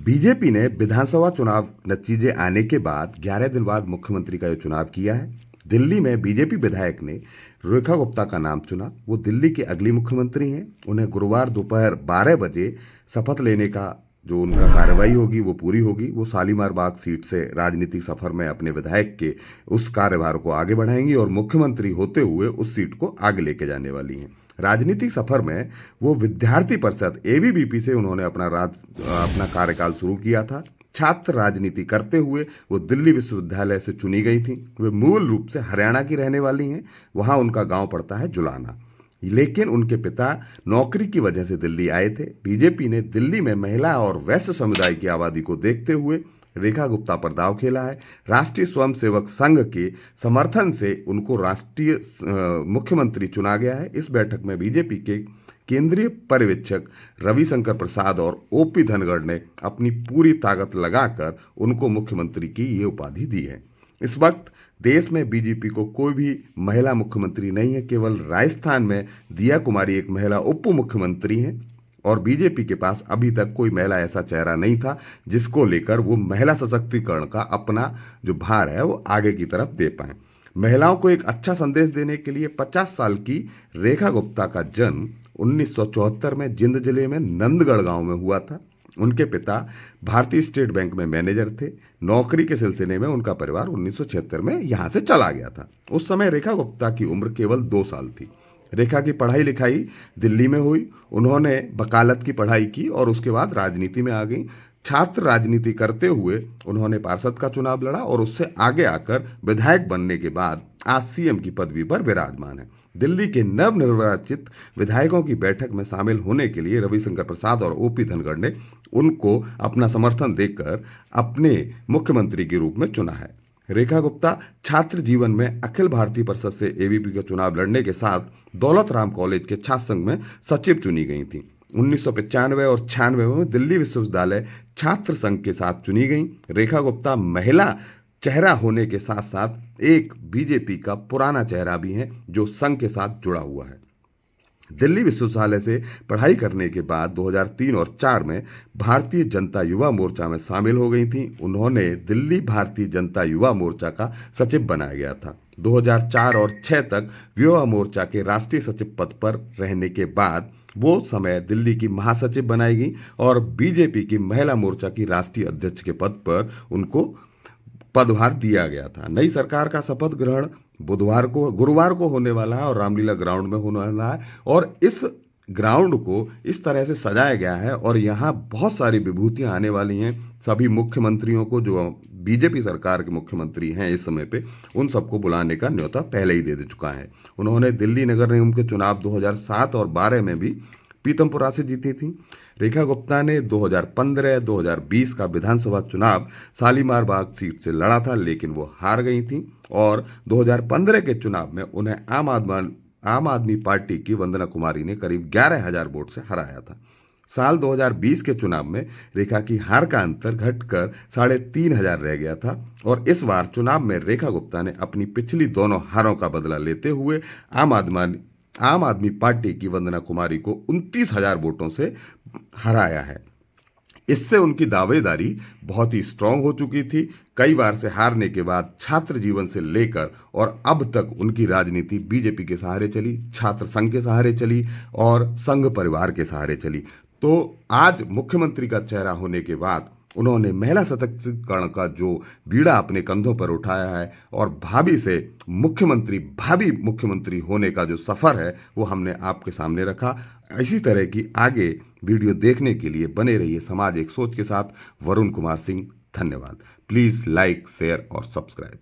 BJP ने विधानसभा चुनाव नतीजे आने के बाद 11 दिन बाद मुख्यमंत्री का ये चुनाव किया है। दिल्ली में बीजेपी विधायक ने रेखा गुप्ता का नाम चुना। वो दिल्ली के अगली मुख्यमंत्री हैं। उन्हें गुरुवार दोपहर 12 बजे शपथ लेने का जो उनका कार्रवाई होगी वो पूरी होगी। वो शालीमार बाग सीट से राजनीतिक सफर में अपने विधायक के उस कार्यभार को आगे बढ़ाएंगी और मुख्यमंत्री होते हुए उस सीट को आगे लेके जाने वाली हैं। राजनीतिक सफर में वो विद्यार्थी परिषद एबीवीपी से उन्होंने अपना कार्यकाल शुरू किया था। छात्र राजनीति करते हुए वो दिल्ली विश्वविद्यालय से चुनी गई थी। वे मूल रूप से हरियाणा की रहने वाली हैं। वहां उनका गांव पड़ता है जुलाना, लेकिन उनके पिता नौकरी की वजह से दिल्ली आए थे। बीजेपी ने दिल्ली में महिला और वैश्य समुदाय की आबादी को देखते हुए रेखा गुप्ता पर दांव खेला है। राष्ट्रीय स्वयंसेवक संघ के समर्थन से उनको राष्ट्रीय मुख्यमंत्री चुना गया है। इस बैठक में बीजेपी के केंद्रीय पर्यवेक्षक रविशंकर प्रसाद और ओपी धनखड़ ने अपनी पूरी ताकत लगाकर उनको मुख्यमंत्री की ये उपाधि दी है। इस वक्त देश में बीजेपी को कोई भी महिला मुख्यमंत्री नहीं है। केवल राजस्थान में दिया कुमारी एक महिला उप मुख्यमंत्री हैं और बीजेपी के पास अभी तक कोई महिला ऐसा चेहरा नहीं था जिसको लेकर वो महिला सशक्तिकरण का अपना जो भार है वो आगे की तरफ दे पाए। महिलाओं को एक अच्छा संदेश देने के लिए 50 साल की रेखा गुप्ता का जन्म 1974 में जिंद जिले में नंदगढ़ गांव में हुआ था। उनके पिता भारतीय स्टेट बैंक में मैनेजर थे। नौकरी के सिलसिले में उनका परिवार 1976 में यहां से चला गया था। उस समय रेखा गुप्ता की उम्र केवल 2 साल थी। रेखा की पढ़ाई लिखाई दिल्ली में हुई। उन्होंने वकालत की पढ़ाई की और उसके बाद राजनीति में आ गई। छात्र राजनीति करते हुए उन्होंने पार्षद का चुनाव लड़ा और उससे आगे आकर विधायक बनने के बाद आज सीएम की पदवी पर विराजमान है। दिल्ली के नवनिर्वाचित विधायकों की बैठक में शामिल होने के लिए रविशंकर प्रसाद और ओपी धनखड़ ने उनको अपना समर्थन देकर अपने मुख्यमंत्री के रूप में चुना है। रेखा गुप्ता छात्र जीवन में अखिल भारतीय परिषद से एबीवीपी का चुनाव लड़ने के साथ दौलत राम कॉलेज के छात्र संघ में सचिव चुनी गई थी। 1995 और 96 में दिल्ली विश्वविद्यालय छात्र संघ के साथ चुनी गई। रेखा गुप्ता महिला चेहरा होने के साथ साथ एक बीजेपी का पुराना चेहरा भी है जो संघ के साथ जुड़ा हुआ है। दिल्ली विश्वविद्यालय से पढ़ाई करने के बाद 2003 और 4 में भारतीय जनता युवा मोर्चा में शामिल हो गई थी। उन्होंने दिल्ली भारतीय जनता युवा मोर्चा का सचिव बनाया गया था। 2004 और 6 तक युवा मोर्चा के राष्ट्रीय सचिव पद पर रहने के बाद वो समय दिल्ली की महासचिव बनाई गई और बीजेपी की महिला मोर्चा की राष्ट्रीय अध्यक्ष के पद पर उनको पदभार दिया गया था। नई सरकार का शपथ ग्रहण गुरुवार को होने वाला है और रामलीला ग्राउंड में होने वाला है और इस ग्राउंड को इस तरह से सजाया गया है और यहाँ बहुत सारी विभूतियां आने वाली हैं। सभी मुख्यमंत्रियों को जो बीजेपी सरकार के मुख्यमंत्री हैं इस समय पे उन सबको बुलाने का न्योता पहले ही दे चुका है। उन्होंने दिल्ली नगर निगम के चुनाव 2007 और 12 में भी पीतमपुरा से जीती थी। रेखा गुप्ता ने 2015-2020 का विधानसभा चुनाव शालीमार बाग सीट से लड़ा था, लेकिन वो हार गई थी और 2015 के चुनाव में उन्हें आम आदमी पार्टी की वंदना कुमारी ने करीब 11,000 वोट से हराया था। साल 2020 के चुनाव में रेखा की हार का अंतर घटकर 3,500 रह गया था और इस बार चुनाव में रेखा गुप्ता ने अपनी पिछली दोनों हारों का बदला लेते हुए आम आदमी पार्टी की वंदना कुमारी को 29,000 वोटों से हराया है। इससे उनकी दावेदारी बहुत ही स्ट्रांग हो चुकी थी। कई बार से हारने के बाद छात्र जीवन से लेकर और अब तक उनकी राजनीति बीजेपी के सहारे चली, छात्र संघ के सहारे चली और संघ परिवार के सहारे चली। तो आज मुख्यमंत्री का चेहरा होने के बाद उन्होंने महिला सशक्तिकरण का जो बीड़ा अपने कंधों पर उठाया है और भावी मुख्यमंत्री होने का जो सफर है वो हमने आपके सामने रखा। इसी तरह की आगे वीडियो देखने के लिए बने रहिए समाज एक सोच के साथ। वरुण कुमार सिंह, धन्यवाद। प्लीज लाइक, शेयर और सब्सक्राइब।